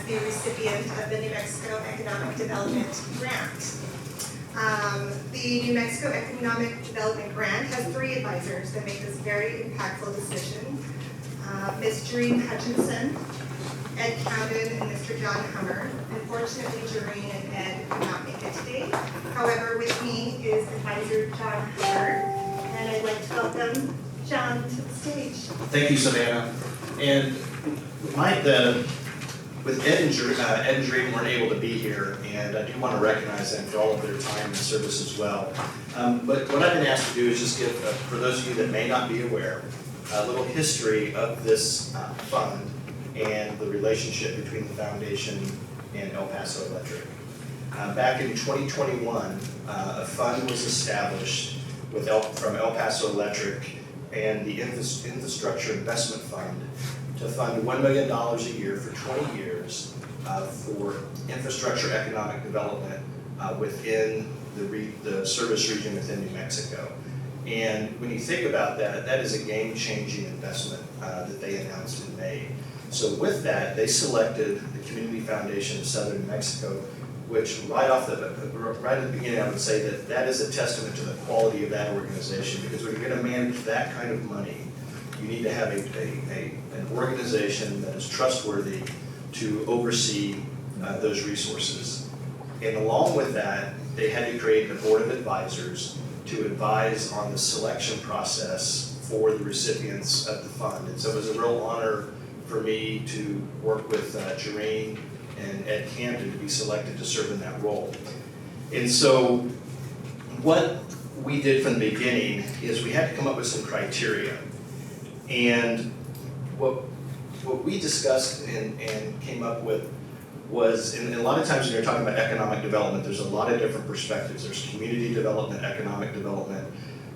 the recipient of the New Mexico Economic Development Grant. The New Mexico Economic Development Grant has 3 advisors that make this very impactful decision. Ms. Jareen Hutchinson, Ed Cowden, and Mr. John Hummer. Unfortunately, Jareen and Ed could not make it today. However, with me is Advisor John Hummer, and I'd like to welcome John to the stage. Thank you, Savannah. And with Ed and Jareen weren't able to be here, and I do want to recognize them for all of their time and service as well. But what I've been asked to do is just give, for those of you that may not be aware, a little history of this fund and the relationship between the foundation and El Paso Electric. Back in 2021, a fund was established from El Paso Electric and the Infrastructure Investment Fund to fund $1 million a year for 20 years for infrastructure economic development within the service region within New Mexico. And when you think about that, that is a game-changing investment that they announced in May. So with that, they selected the Community Foundation of Southern New Mexico, which right at the beginning, I would say that that is a testament to the quality of that organization, because when you're going to manage that kind of money, you need to have an organization that is trustworthy to oversee those resources. And along with that, they had to create a board of advisors to advise on the selection process for the recipients of the fund. And so it was a real honor for me to work with Jareen and Ed Camden to be selected to serve in that role. And so what we did from the beginning is we had to come up with some criteria. And what we discussed and came up with was, and a lot of times when you're talking about economic development, there's a lot of different perspectives. There's community development, economic development,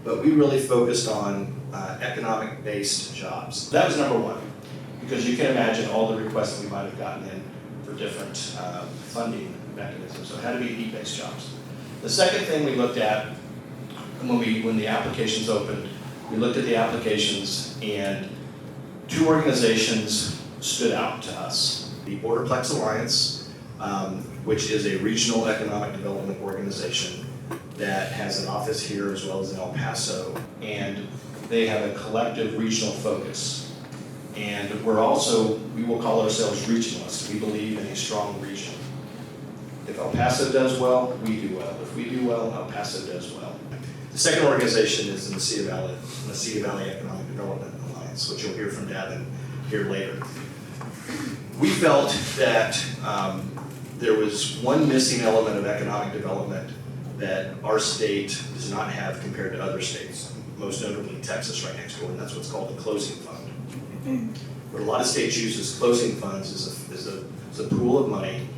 but we really focused on economic-based jobs. That was number one, because you can imagine all the requests that we might have gotten in for different funding mechanisms. So it had to be need-based jobs. The second thing we looked at when the applications opened, we looked at the applications, and 2 organizations stood out to us. The Borderplex Alliance, which is a regional economic development organization that has an office here as well as in El Paso, and they have a collective regional focus. And we will call ourselves regionalists. We believe in a strong region. If El Paso does well, we do well. If we do well, El Paso does well. The second organization is the Mesilla Valley Economic Development Alliance, which you'll hear from Davin here later. We felt that there was one missing element of economic development that our state does not have compared to other states, most notably Texas right next door, and that's what's called the closing fund. What a lot of states use as closing funds is a pool of money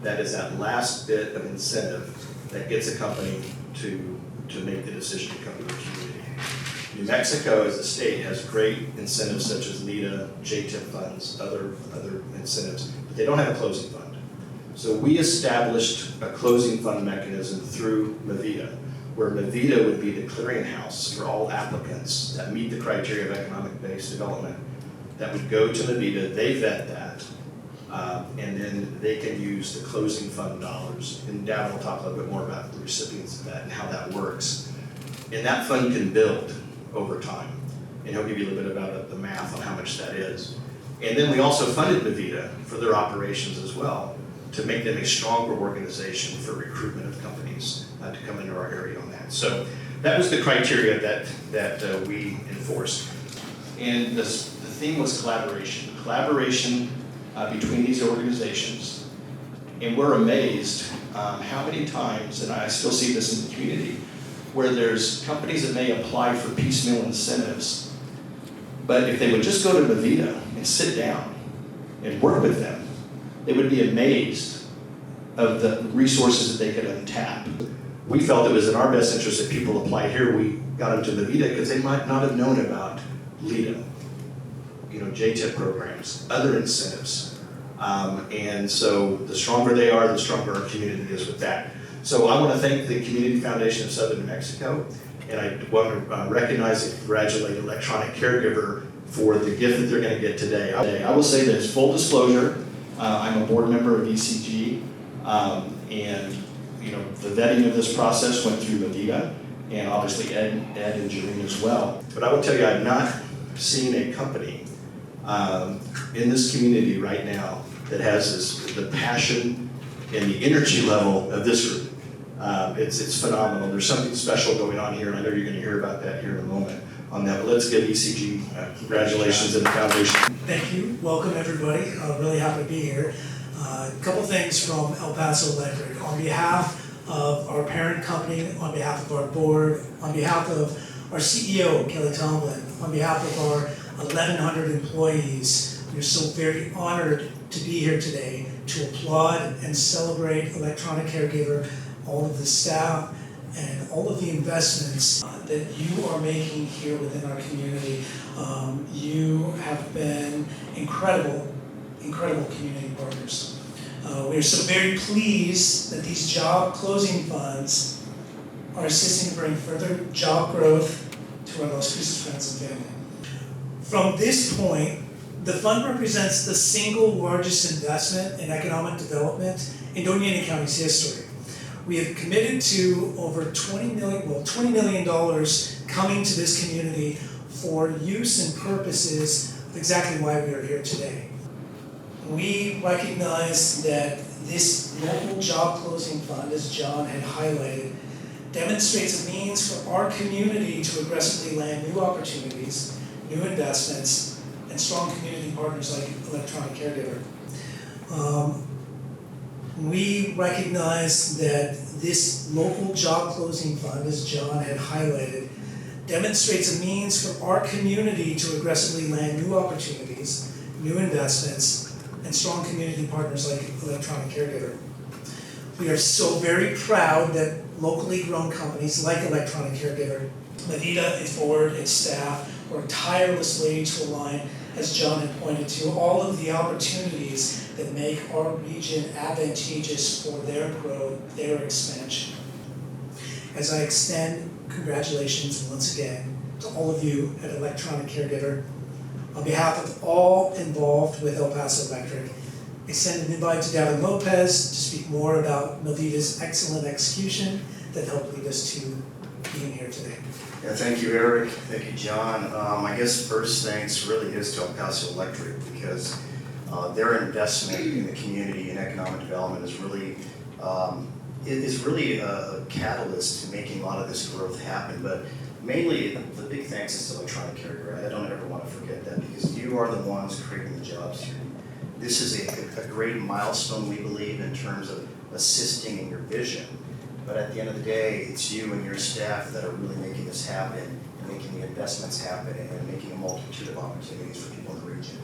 that is that last bit of incentive that gets a company to make the decision to come to the community. New Mexico as a state has great incentives such as NEDA, JTIP funds, other incentives, but they don't have a closing fund. So we established a closing fund mechanism through MVEDA, where MVEDA would be the clearinghouse for all applicants that meet the criteria of economic-based development, that would go to MVEDA, they vet that, and then they can use the closing fund dollars. And Davin will talk a little bit more about the recipients of that and how that works. And that fund can build over time. And he'll give you a little bit about the math on how much that is. And then we also funded MVEDA for their operations as well, to make them a stronger organization for recruitment of companies to come into our area on that. So that was the criteria that we enforced. And the theme was collaboration. Collaboration between these organizations. And we're amazed how many times, and I still see this in the community, where there's companies that may apply for piecemeal incentives, but if they would just go to MVEDA and sit down and work with them, they would be amazed of the resources that they could untap. We felt it was in our best interest that people apply here. We got them to MVEDA because they might not have known about LEDA, JTIP programs, other incentives. And so the stronger they are, the stronger our community is with that. So I want to thank the Community Foundation of Southern New Mexico, and I want to recognize and congratulate Electronic Caregiver for the gift that they're going to get today. I will say this, full disclosure, I'm a board member of ECG, and the vetting of this process went through MVEDA, and obviously Ed and Jareen as well. But I will tell you, I've not seen a company in this community right now that has the passion and the energy level of this group. It's phenomenal. There's something special going on here, and I know you're going to hear about that here in a moment on that. But let's give ECG congratulations and the foundation. Thank you. Welcome, everybody. Really happy to be here. A couple things from El Paso Electric. On behalf of our parent company, on behalf of our board, on behalf of our CEO, Kelly Tomlin, on behalf of our 1,100 employees, we're so very honored to be here today to applaud and celebrate Electronic Caregiver, all of the staff, and all of the investments that you are making here within our community. You have been incredible community partners. We are so very pleased that these job closing funds are assisting to bring further job growth to our Los Cruces friends and family. From this point, the fund represents the single largest investment in economic development in Dohrmann County's history. We have committed to over $20 million coming to this community for use and purposes of exactly why we are here today. We recognize that this local job closing fund, as John had highlighted, demonstrates a means for our community to aggressively land new opportunities, new investments, and strong community partners like Electronic Caregiver. We recognize that this local job closing fund, as John had highlighted, demonstrates a means for our community to aggressively land new opportunities, new investments, and strong community partners like Electronic Caregiver. We are so very proud that locally grown companies like Electronic Caregiver, MVEDA, its board, its staff, work tirelessly to align, as John had pointed to, all of the opportunities that make our region advantageous for their growth, their expansion. As I extend congratulations once again to all of you at Electronic Caregiver, on behalf of all involved with El Paso Electric, I send an invite to Davin Lopez to speak more about MVEDA's excellent execution that helped lead us to being here today. Yeah, thank you, Eric. Thank you, John. I guess first thanks really is to El Paso Electric, because their investment in the community and economic development is really a catalyst to making a lot of this growth happen. But mainly, the big thanks is to Electronic Caregiver. I don't ever want to forget that, because you are the ones creating the jobs here. This is a great milestone, we believe, in terms of assisting in your vision. But at the end of the day, it's you and your staff that are really making this happen, and making the investments happen, and making a multitude of opportunities for people in the region.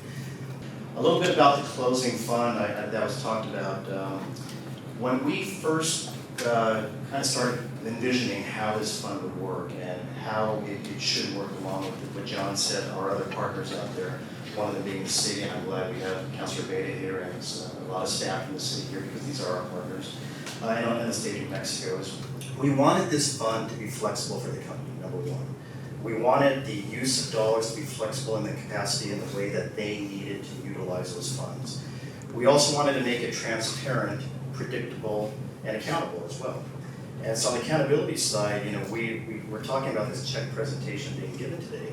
A little bit about the closing fund that was talked about. When we first kind of started envisioning how this fund would work and how it should work along with what John said, our other partners out there, one of them being the city, and I'm glad we have Councilor Beda here and a lot of staff in the city here, because these are our partners, and the state of Mexico. We wanted this fund to be flexible for the company, number one. We wanted the use of dollars to be flexible in the capacity and the way that they needed to utilize those funds. We also wanted to make it transparent, predictable, and accountable as well. And so on the accountability side, we're talking about this check presentation being given today,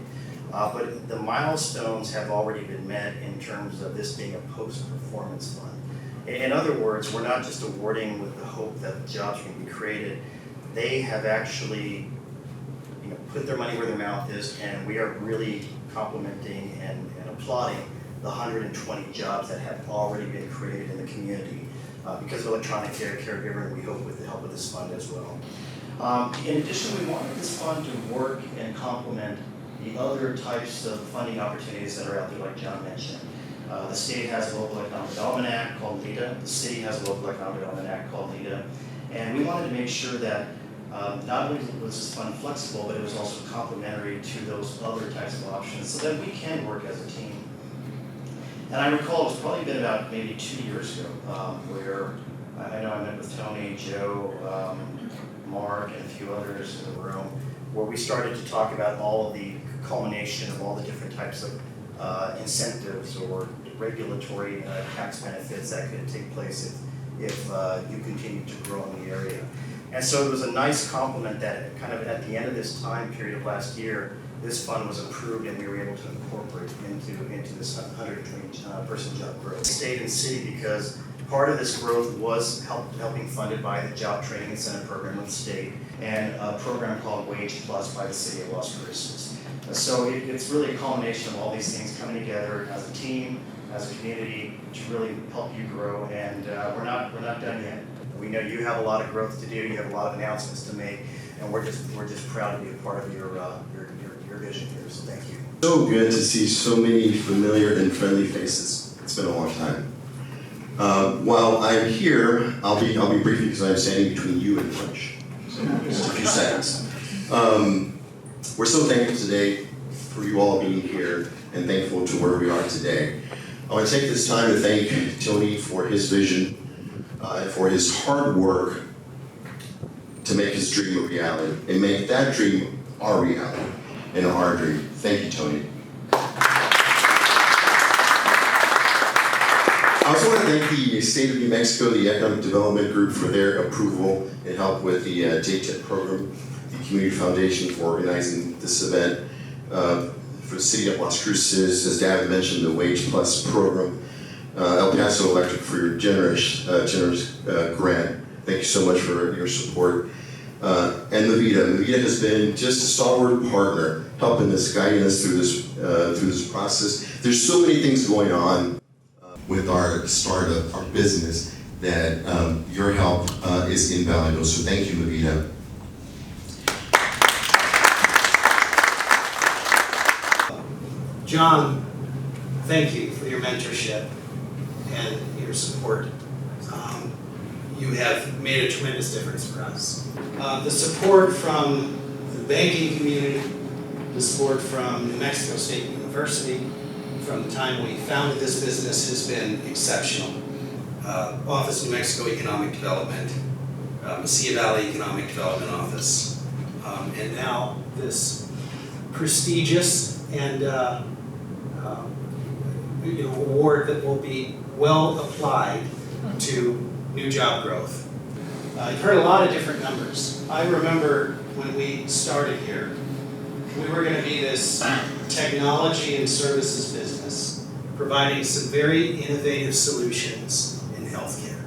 but the milestones have already been met in terms of this being a post-performance fund. In other words, we're not just awarding with the hope that jobs can be created. They have actually put their money where their mouth is, and we are really complimenting and applauding the 120 jobs that have already been created in the community because of Electronic Caregiver, and we hope with the help of this fund as well. In addition, we wanted this fund to work and complement the other types of funding opportunities that are out there, like John mentioned. The state has a local economic development act called MVEDA. The city has a local economic development act called MVEDA. And we wanted to make sure that not only was this fund flexible, but it was also complementary to those other types of options, so that we can work as a team. And I recall it was probably been about maybe 2 years ago, where I know I met with Tony, Joe, Mark, and a few others in the room, where we started to talk about all of the culmination of all the different types of incentives or regulatory tax benefits that could take place if you continue to grow in the area. And so it was a nice compliment that kind of at the end of this time period of last year, this fund was approved and we were able to incorporate into this 120 person job growth. State and city, because part of this growth was helping funded by the Job Training Incentive Program with the state and a program called Wage Plus by the city of Las Cruces. So it's really a culmination of all these things coming together as a team, as a community, to really help you grow. And we're not done yet. We know you have a lot of growth to do. You have a lot of announcements to make, and we're just proud to be a part of your vision here. So thank you. So good to see so many familiar and friendly faces. It's been a long time. While I'm here, I'll be brief because I'm standing between you and lunch. So just a few seconds. We're so thankful today for you all being here and thankful to where we are today. I want to take this time to thank Tony for his vision and for his hard work to make his dream a reality and make that dream our reality and our dream. Thank you, Tony. I also want to thank the State of New Mexico, the Economic Development Group, for their approval and help with the JTEP program, the Community Foundation for organizing this event, for the City of Las Cruces, as Davin mentioned, the Wage Plus program, El Paso Electric for your generous grant. Thank you so much for your support. And MVEDA. MVEDA has been just a stalwart partner, helping us, guiding us through this process. There's so many things going on with our startup, our business, that your help is invaluable. So thank you, MVEDA. John, thank you for your mentorship and your support. You have made a tremendous difference for us. The support from the banking community, the support from New Mexico State University, from the time we founded this business has been exceptional. Office of New Mexico Economic Development, Mesilla Valley Economic Development Office, and now this prestigious and award that will be well applied to new job growth. You've heard a lot of different numbers. I remember when we started here, we were going to be this technology and services business, providing some very innovative solutions in healthcare.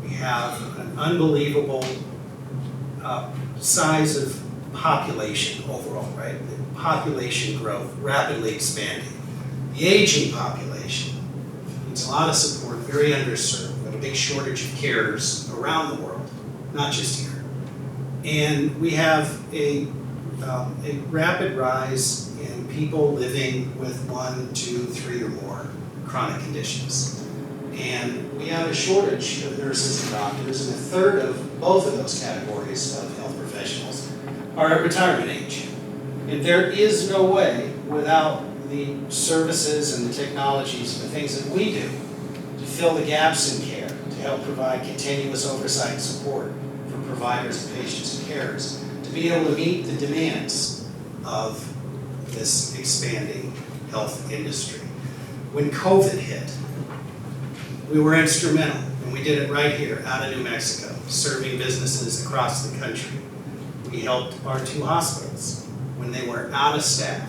We have an unbelievable size of population overall, right? The population growth rapidly expanding. The aging population needs a lot of support, very underserved. We have a big shortage of carers around the world, not just here. And we have a rapid rise in people living with 1, 2, 3 or more chronic conditions. And we have a shortage of nurses and doctors, and a third of both of those categories of health professionals are at retirement age. And there is no way without the services and the technologies and the things that we do to fill the gaps in care, to help provide continuous oversight and support for providers and patients and carers, to be able to meet the demands of this expanding health industry. When COVID hit, we were instrumental, and we did it right here out of New Mexico, serving businesses across the country. We helped our 2 hospitals when they were out of staff,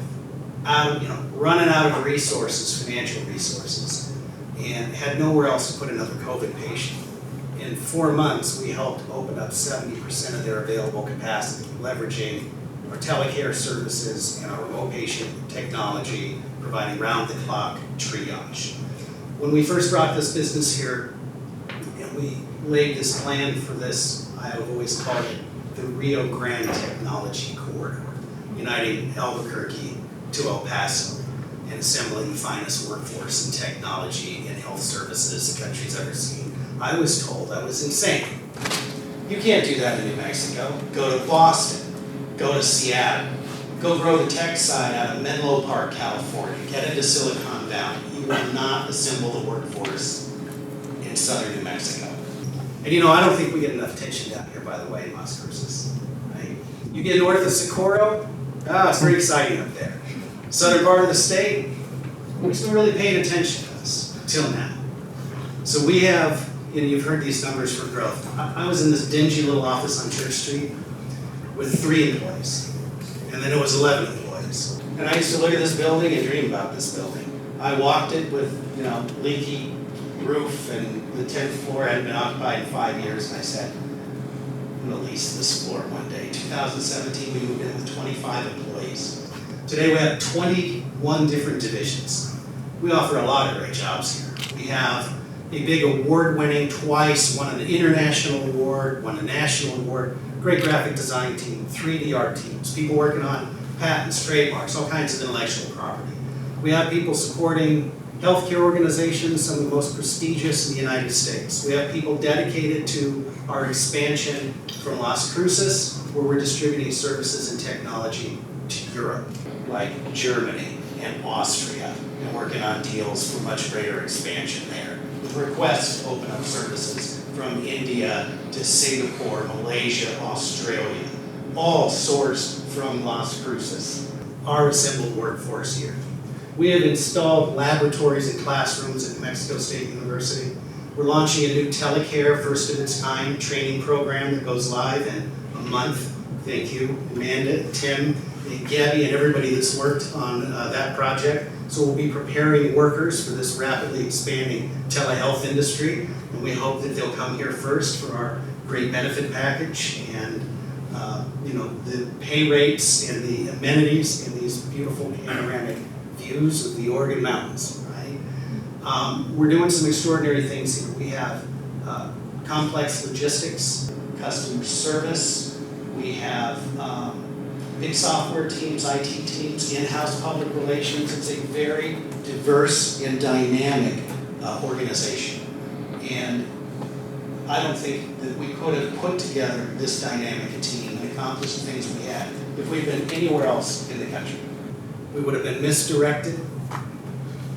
running out of resources, financial resources, and had nowhere else to put another COVID patient. In 4 months, we helped open up 70% of their available capacity, leveraging our telecare services and our remote patient technology, providing round-the-clock triage. When we first brought this business here, and we laid this plan for this, I have always called it the Rio Grande Technology Corridor, uniting Albuquerque to El Paso and assembling the finest workforce in technology and health services the country's ever seen. I was told I was insane. You can't do that in New Mexico. Go to Boston, go to Seattle, go grow the tech side out of Menlo Park, California, get into Silicon Valley. You will not assemble the workforce in southern New Mexico. And I don't think we get enough attention down here, by the way, in Las Cruces. Right? You get north of Socorro, it's very exciting up there. Southern part of the state, nobody's really paying attention to us. till now. So we have, and you've heard these numbers for growth. I was in this dingy little office on Church Street with 3 employees, and then it was 11 employees. And I used to look at this building and dream about this building. I walked it with, leaky roof, and the 10th floor hadn't been occupied in 5 years, and I said, I'm gonna lease this floor one day. 2017, we moved in with 25 employees. Today we have 21 different divisions. We offer a lot of great jobs here. We have a big award-winning, twice won an international award, won a national award, great graphic design team, 3D art teams, people working on patents, trademarks, all kinds of intellectual property. We have people supporting healthcare organizations, some of the most prestigious in the United States. We have people dedicated to our expansion from Las Cruces, where we're distributing services and technology to Europe, like Germany and Austria, and working on deals for much greater expansion there, with requests to open up services from India to Singapore, Malaysia, Australia, all sourced from Las Cruces. Our assembled workforce here. We have installed laboratories and classrooms at Mexico State University. We're launching a new telecare, first of its kind, training program that goes live in a month. Thank you, Amanda, Tim, and Gabby, and everybody that's worked on that project. So we'll be preparing workers for this rapidly expanding telehealth industry, and we hope that they'll come here first for our great benefit package and the pay rates and the amenities and these beautiful panoramic views of the Oregon Mountains, right? We're doing some extraordinary things here. We have complex logistics, customer service, we have big software teams, IT teams, in-house public relations. It's a very diverse and dynamic organization. And I don't think that we could have put together this dynamic team and accomplished the things we had if we'd been anywhere else in the country. We would have been misdirected,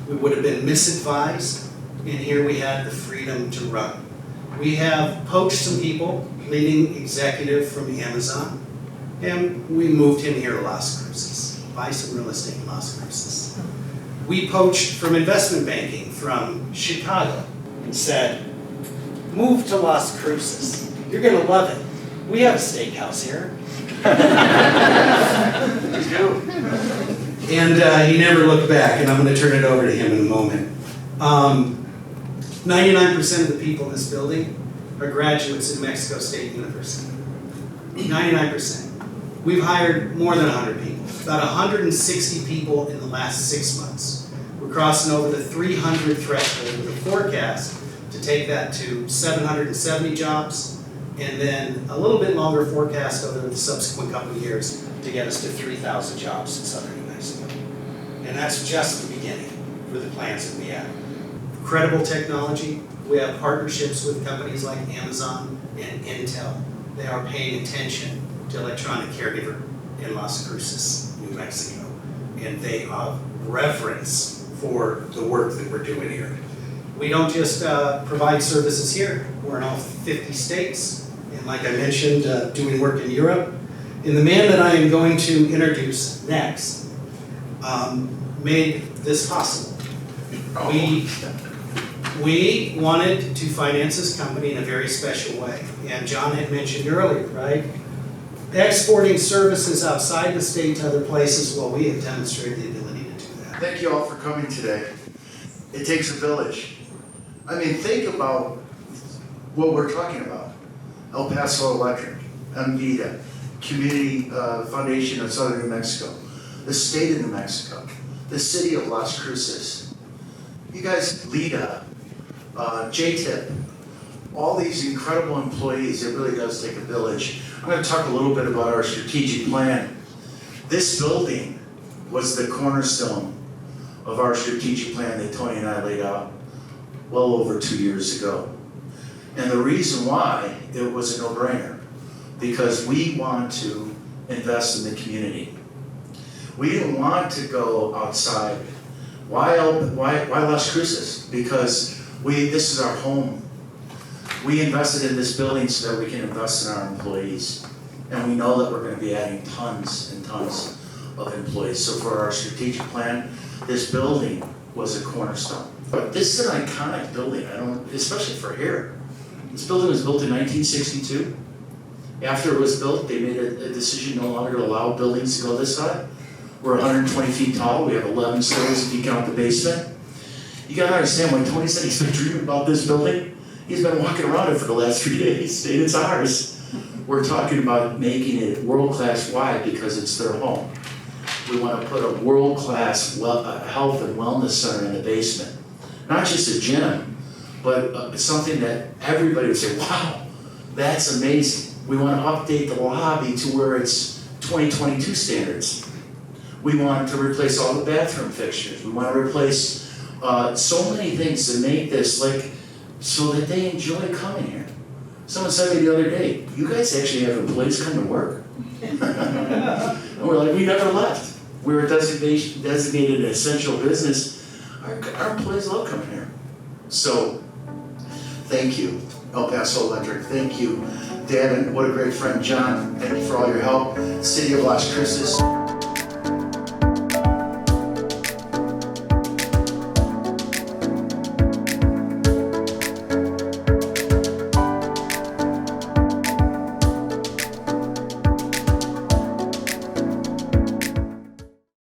we would have been misadvised, and here we had the freedom to run. We have poached some people, leading executive from Amazon, and we moved him here to Las Cruces, buy some real estate in Las Cruces. We poached from investment banking from Chicago and said, move to Las Cruces, you're gonna love it. We have a steakhouse here. We do. And he never looked back, and I'm going to turn it over to him in a moment. 99% of the people in this building are graduates of Mexico State University. 99%. We've hired more than 100 people, about 160 people in the last 6 months. We're crossing over the 300 threshold with a forecast to take that to 770 jobs, and then a little bit longer forecast over the subsequent couple of years to get us to 3,000 jobs in southern New Mexico. And that's just the beginning for the plans that we have. Credible technology, we have partnerships with companies like Amazon and Intel. They are paying attention to electronic caregiver in Las Cruces, New Mexico. And they have reverence for the work that we're doing here. We don't just provide services here, we're in all 50 states. And like I mentioned, doing work in Europe. And the man that I am going to introduce next made this possible. We wanted to finance this company in a very special way. And John had mentioned earlier, right? Exporting services outside the state to other places, well, we have demonstrated the ability to do that. Thank you all for coming today. It takes a village. I mean, think about what we're talking about. El Paso Electric, MVEDA, Community Foundation of Southern New Mexico, the state of New Mexico, the city of Las Cruces. You guys, LIDA, JTIP, all these incredible employees, it really does take a village. I'm going to talk a little bit about our strategic plan. This building was the cornerstone of our strategic plan that Tony and I laid out well over 2 years ago. And the reason why, it was a no-brainer, because we want to invest in the community. We didn't want to go outside. Why Las Cruces? Because this is our home. We invested in this building so that we can invest in our employees. And we know that we're going to be adding tons and tons of employees. So for our strategic plan, this building was a cornerstone. But this is an iconic building, especially for here. This building was built in 1962. After it was built, they made a decision no longer to allow buildings to go this high. We're 120 feet tall, we have 11 stories if you count the basement. You gotta understand, when Tony said he's been dreaming about this building, he's been walking around it for the last 3 days, and it's ours. We're talking about making it world-class. Why? Because it's their home. We wanna put a world-class health and wellness center in the basement. Not just a gym, but something that everybody would say, wow, that's amazing. We want to update the lobby to where it's 2022 standards. We want to replace all the bathroom fixtures. We want to replace so many things to make this so that they enjoy coming here. Someone said to me the other day, you guys actually have employees come to work? And we're like, we never left. We were designated an essential business. Our employees love coming here. So, thank you, El Paso Electric. Thank you, Davin. What a great friend, John. Thank you for all your help. City of Las Cruces.